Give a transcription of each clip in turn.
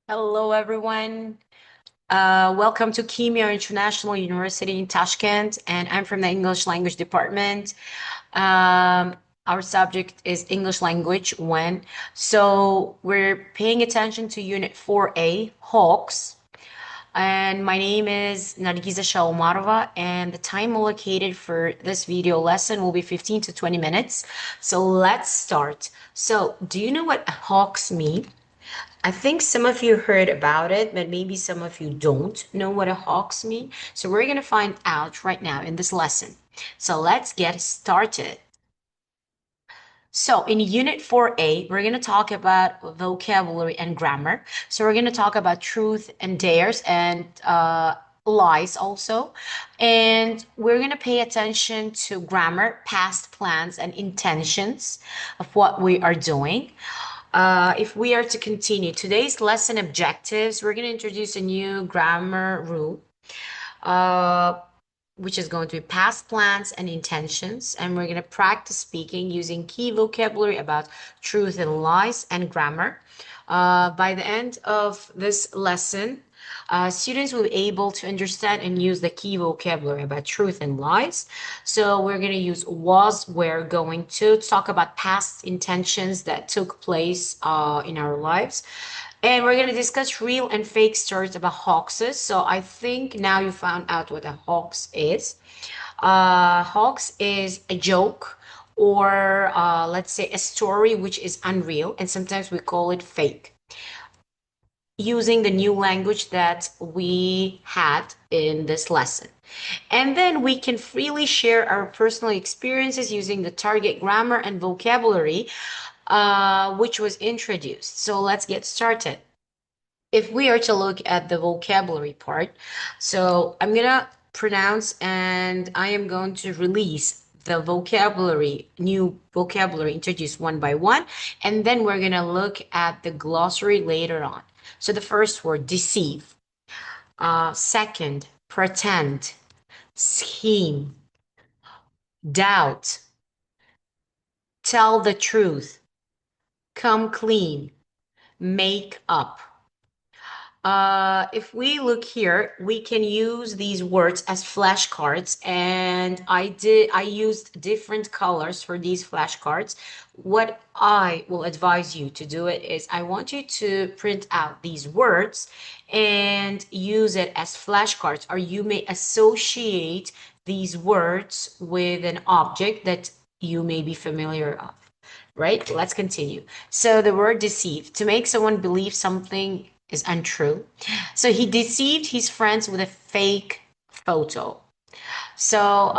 Hello, everyone. Welcome to Kimia International University in Tashkent, and I'm from the English Language Department. Our subject is English Language when. So we're paying attention to Unit 4A, Hawks. And my name is Nargiza Shaumarova, and the time allocated for this video lesson will be 15 to 20 minutes. So let's start. So, do you know what hawks mean? I think some of you heard about it, but maybe some of you don't know what a hawks mean. So we're going to find out right now in this lesson. So let's get started. So in Unit 4A, we're going to talk about vocabulary and grammar. So we're going to talk about truth and dares and lies also. And we're going to pay attention to grammar, past plans, and intentions of what we are doing. If we are to continue today's lesson objectives, we're going to introduce a new grammar rule, uh, which is going to be past plans and intentions. And we're going to practice speaking using key vocabulary about truth and lies and grammar. By the end of this lesson, students will be able to understand and use the key vocabulary about truth and lies. So we're going to use was, we're going to talk about past intentions that took place in our lives. And we're going to discuss real and fake stories about hoaxes. So I think now you found out what a hoax is. Hoax is a joke or let's say a story which is unreal, and sometimes we call it fake, using the new language that we had in this lesson. And then we can freely share our personal experiences using the target grammar and vocabulary, which was introduced. So let's get started. If we are to look at the vocabulary part, so I'm gonna pronounce and I am going to release the vocabulary, new vocabulary introduced one by one, and then we're gonna look at the glossary later on. So the first word, deceive. Second, pretend, scheme, doubt, tell the truth, come clean, make up. If we look here, we can use these words as flashcards, and I used different colors for these flashcards. What I will advise you to do it is I want you to print out these words and use it as flashcards, or you may associate these words with an object that you may be familiar of. Right? Let's continue. So the word deceive, to make someone believe something is untrue. So he deceived his friends with a fake photo. So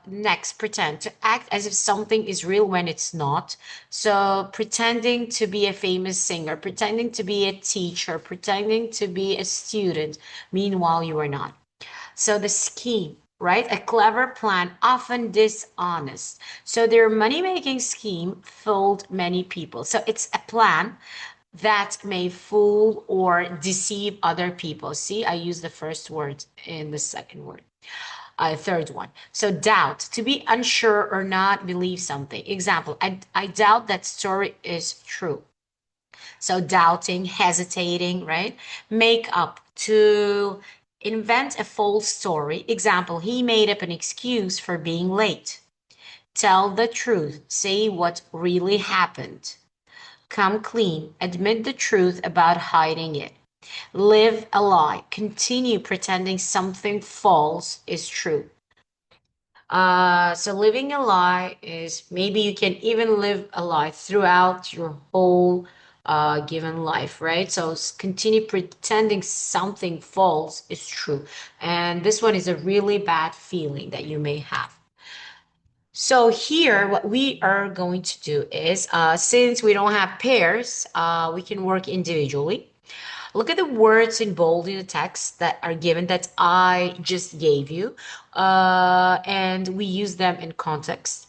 next, pretend, to act as if something is real when it's not. So pretending to be a famous singer, pretending to be a teacher, pretending to be a student, meanwhile you are not. So the scheme, right? A clever plan, often dishonest. So their money-making scheme fooled many people. So it's a plan that may fool or deceive other people. See, I use the first word in the second word. Third one. So doubt, to be unsure or not believe something. Example, I doubt that story is true. So doubting, hesitating, right? Make up, to invent a false story. Example, he made up an excuse for being late. Tell the truth, say what really happened. Come clean, admit the truth about hiding it. Live a lie, continue pretending something false is true. So living a lie is maybe you can even live a lie throughout your whole given life, right? So continue pretending something false is true. And this one is a really bad feeling that you may have. So here, what we are going to do is, since we don't have pairs, we can work individually. Look at the words in bold in the text that are given that I just gave you, and we use them in context.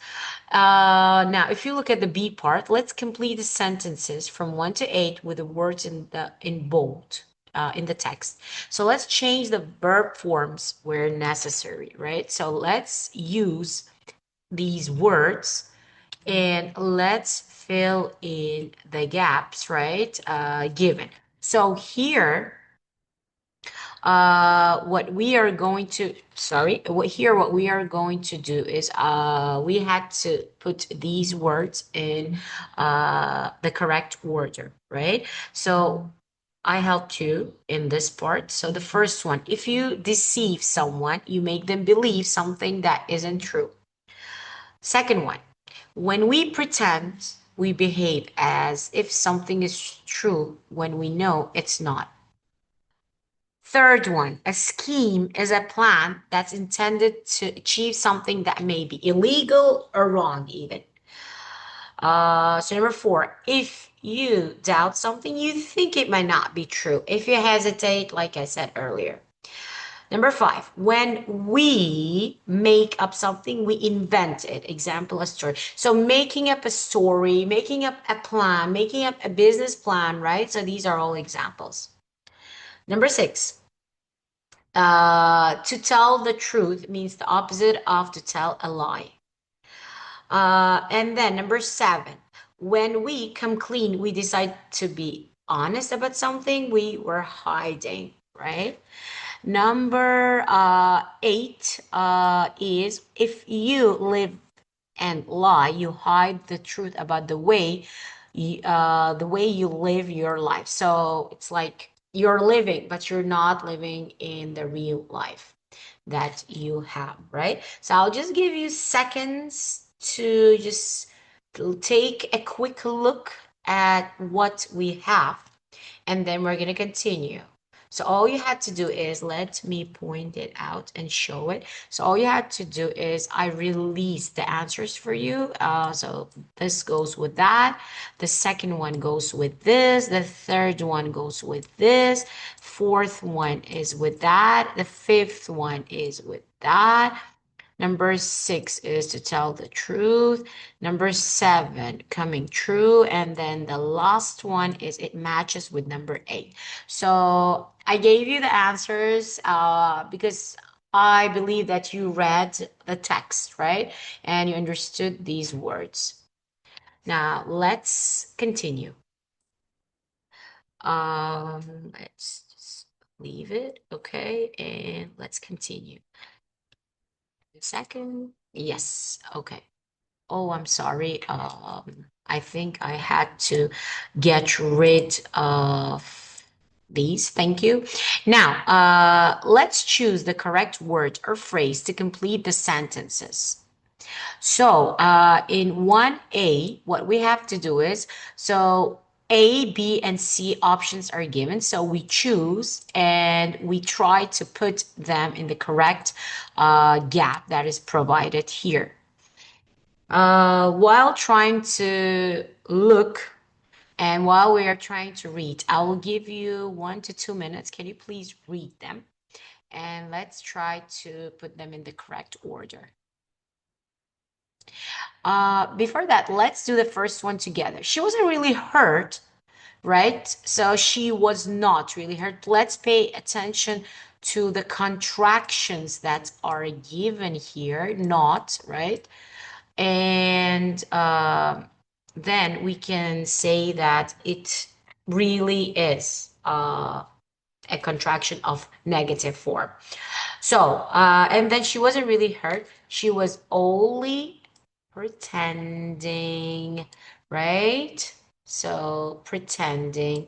Now, if you look at the B part, let's complete the sentences from 1 to 8 with the words in bold in the text. So let's change the verb forms where necessary, right? So let's use these words and let's fill in the gaps, right? Given. So here, what we are going to, sorry, what we are going to do is we had to put these words in the correct order, right? So I helped you in this part. So the first one, if you deceive someone, you make them believe something that isn't true. Second one, when we pretend, we behave as if something is true when we know it's not. Third one, a scheme is a plan that's intended to achieve something that may be illegal or wrong, even. So number four, if you doubt something, you think it might not be true. If you hesitate, like I said earlier. Number five, when we make up something, we invent it. Example, a story. So making up a story, making up a plan, making up a business plan, right? So these are all examples. Number six, to tell the truth means the opposite of to tell a lie. And then number seven, when we come clean, we decide to be honest about something we were hiding, right? Number eight is if you live and lie, you hide the truth about the way you live your life. So it's like you're living, but you're not living in the real life that you have, right? So I'll just give you seconds to just take a quick look at what we have, and then we're going to continue. So all you had to do is let me point it out and show it. So all you had to do is I release the answers for you. So this goes with that. The second one goes with this. The third one goes with this. Fourth one is with that. The fifth one is with that. Number six is to tell the truth. Number seven, coming true. And then the last one is it matches with number eight. So I gave you the answers because I believe that you read the text, right? And you understood these words. Now let's continue. Let's just leave it. Okay. And let's continue. A second. Yes. Okay. Oh, I'm sorry. I think I had to get rid of these. Thank you. Now, let's choose the correct word or phrase to complete the sentences. So, in 1A, what we have to do is, so A, B, and C options are given. So we choose and we try to put them in the correct gap that is provided here. While trying to look and while we are trying to read, I will give you 1 to 2 minutes. Can you please read them? And let's try to put them in the correct order. Before that, let's do the first one together. She wasn't really hurt, right? So she was not really hurt. Let's pay attention to the contractions that are given here, not, right? And then we can say that it really is a contraction of negative form. So, and then she wasn't really hurt. She was only pretending, right? So, pretending,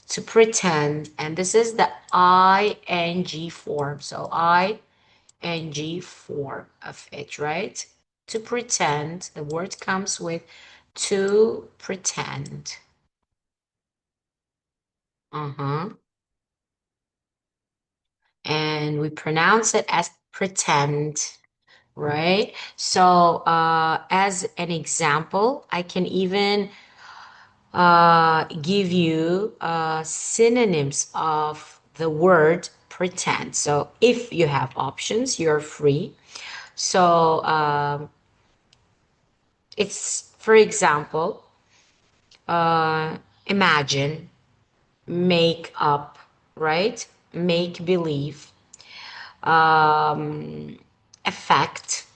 to pretend. And this is the ing form. So, ing form of it, right? To pretend. The word comes with to pretend. Uh-huh. And we pronounce it as pretend, right? So, as an example, I can even give you synonyms of the word pretend. So, if you have options, you're free. So, it's, for example, imagine, make up, right? Make believe, effect,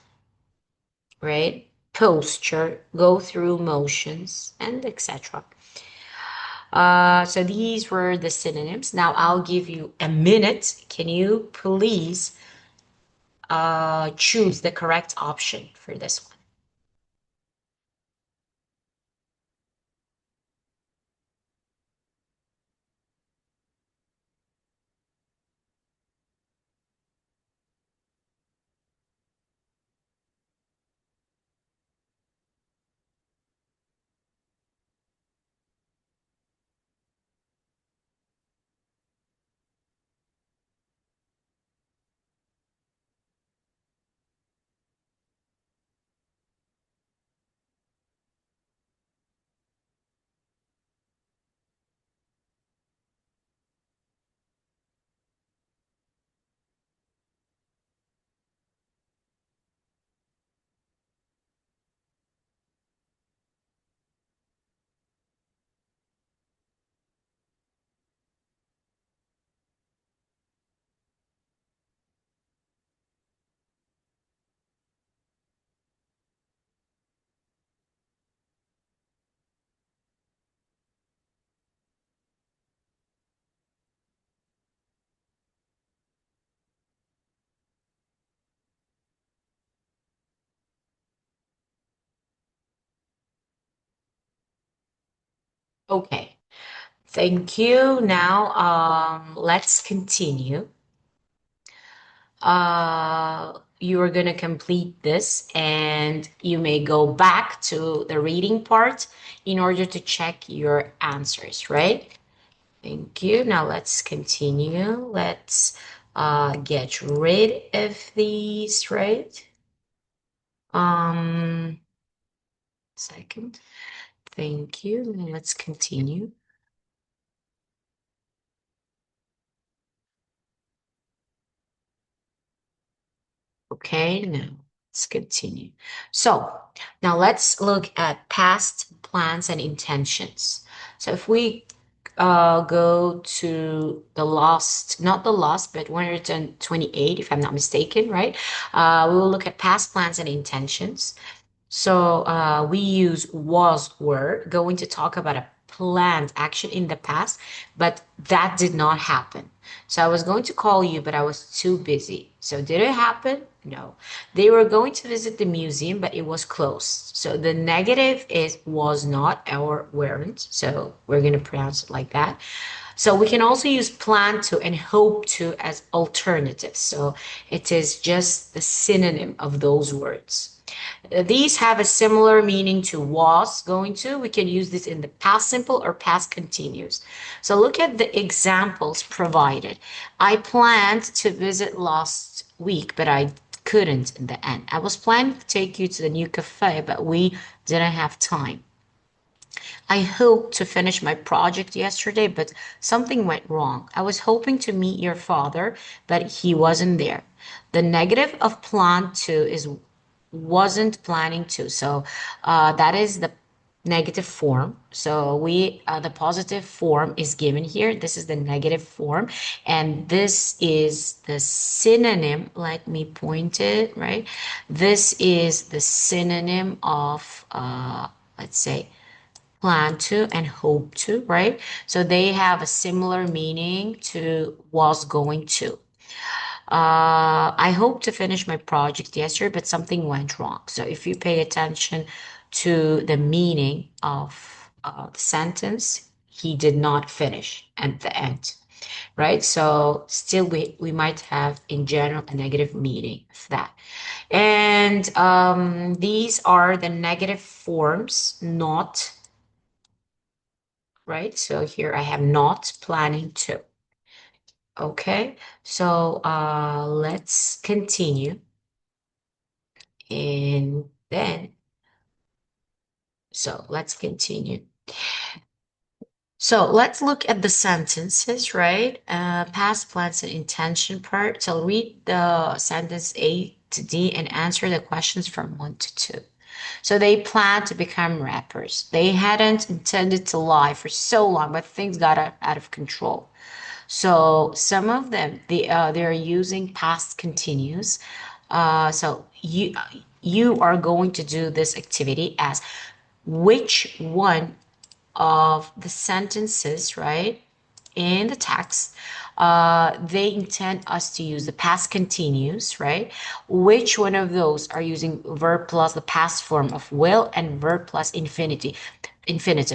right? Posture, go through motions, and etc. So these were the synonyms. Now I'll give you a minute. Can you please choose the correct option for this one? Okay, thank you. Now, let's continue. You are going to complete this and you may go back to the reading part in order to check your answers, right? Thank you. Now let's continue. Let's get rid of these, right? Um, second. Thank you. Now let's continue. Okay, now let's continue. So now let's look at past plans and intentions. So if we go to the last, not the last, but 128, if I'm not mistaken, right? We will look at past plans and intentions. So we use was, were, going to talk about a planned action in the past, but that did not happen. So I was going to call you, but I was too busy. So did it happen? No. They were going to visit the museum, but it was closed. So the negative is was not or weren't. So we're going to pronounce it like that. So we can also use plan to and hope to as alternatives. So it is just the synonym of those words. These have a similar meaning to was going to. We can use this in the past simple or past continuous. So look at the examples provided. I planned to visit last week, but I couldn't in the end. I was planning to take you to the new cafe, but we didn't have time. I hoped to finish my project yesterday, but something went wrong. I was hoping to meet your father, but he wasn't there. The negative of plan to is wasn't planning to. So that is the negative form. So we the positive form is given here. This is the negative form, and this is the synonym. Let me point it right. This is the synonym of let's say plan to and hope to, right? So they have a similar meaning to was going to. I hope to finish my project yesterday, but something went wrong. So if you pay attention to the meaning of the sentence, he did not finish at the end, right? So still we might have in general a negative meaning of that. And these are the negative forms, not, right? So here I have not planning to. Okay, so let's continue. And then, so let's continue. So let's look at the sentences, right? Past plans and intention part. So read the sentence A to D and answer the questions from 1 to 2. So they planned to become rappers. They hadn't intended to lie for so long, but things got out of control. So some of them they're using past continuous. So you are going to do this activity as which one of the sentences, right, in the text, they intend us to use the past continuous, right? Which one of those are using verb plus the past form of will and verb plus infinitive,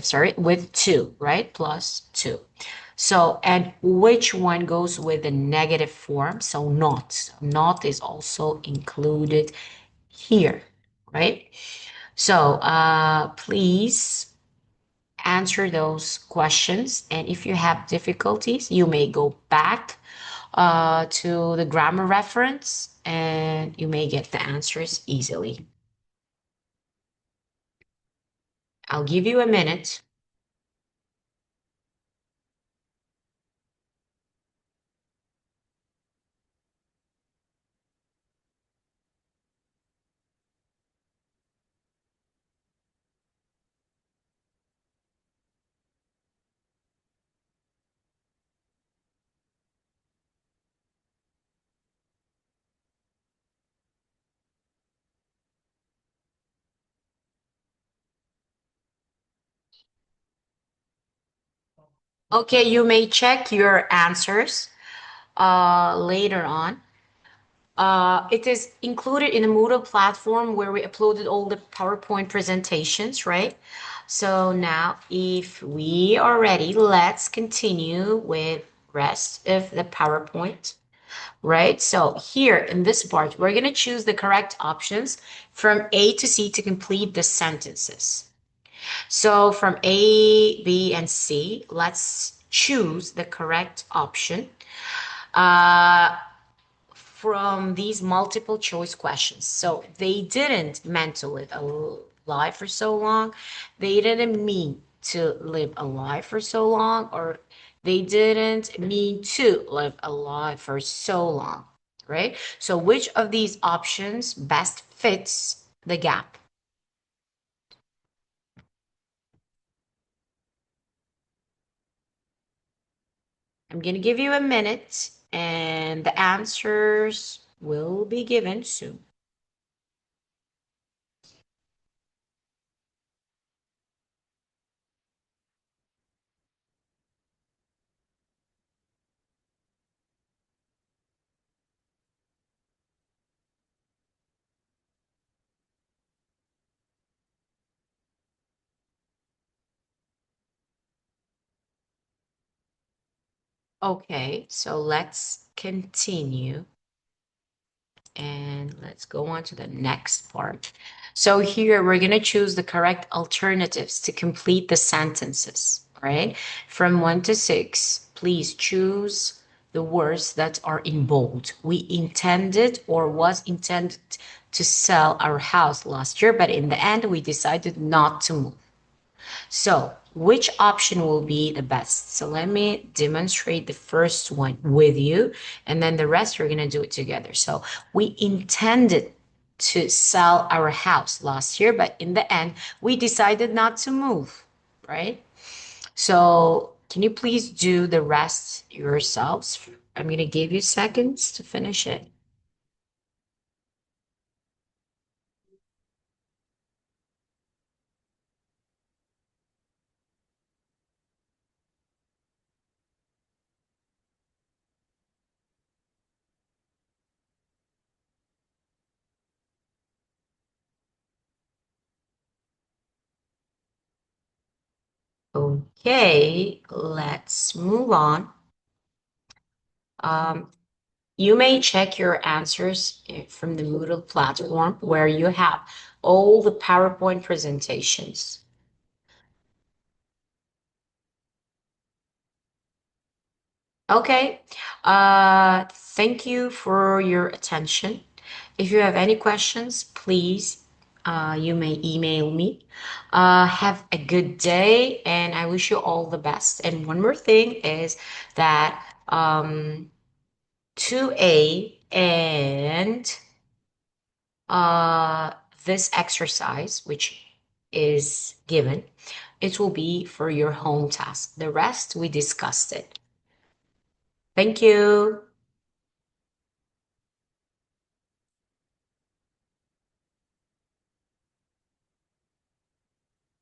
sorry, with to, right? Plus to. So, and which one goes with the negative form? So not. Not is also included here, right? So, please answer those questions. And if you have difficulties, you may go back to the grammar reference and you may get the answers easily. I'll give you a minute. Okay, you may check your answers later on. It is included in the Moodle platform where we uploaded all the PowerPoint presentations, right? So now, if we are ready, let's continue with rest of the PowerPoint, right? So here in this part, we're going to choose the correct options from A to C to complete the sentences. So from A, B, and C, let's choose the correct option. From these multiple choice questions. So they didn't meant to live a life for so long. They didn't mean to live a life for so long, or they didn't mean to live a life for so long, right? So which of these options best fits the gap? I'm going to give you a minute and the answers will be given soon. Okay, so let's continue and let's go on to the next part. So here we're going to choose the correct alternatives to complete the sentences, right? From 1 to 6, please choose the words that are in bold. We intended or was intended to sell our house last year, but in the end we decided not to move. So which option will be the best? So let me demonstrate the first one with you, and then the rest we're going to do it together. So we intended to sell our house last year, but in the end, we decided not to move, right? So can you please do the rest yourselves? I'm going to give you seconds to finish it. Okay, let's move on. Um, You may check your answers from the Moodle platform where you have all the PowerPoint presentations. Okay, thank you for your attention. If you have any questions, please, you may email me. Have a good day, and I wish you all the best. And one more thing is that 2A and uh, this exercise, which is given, it will be for your home task. The rest, we discussed it. Thank you.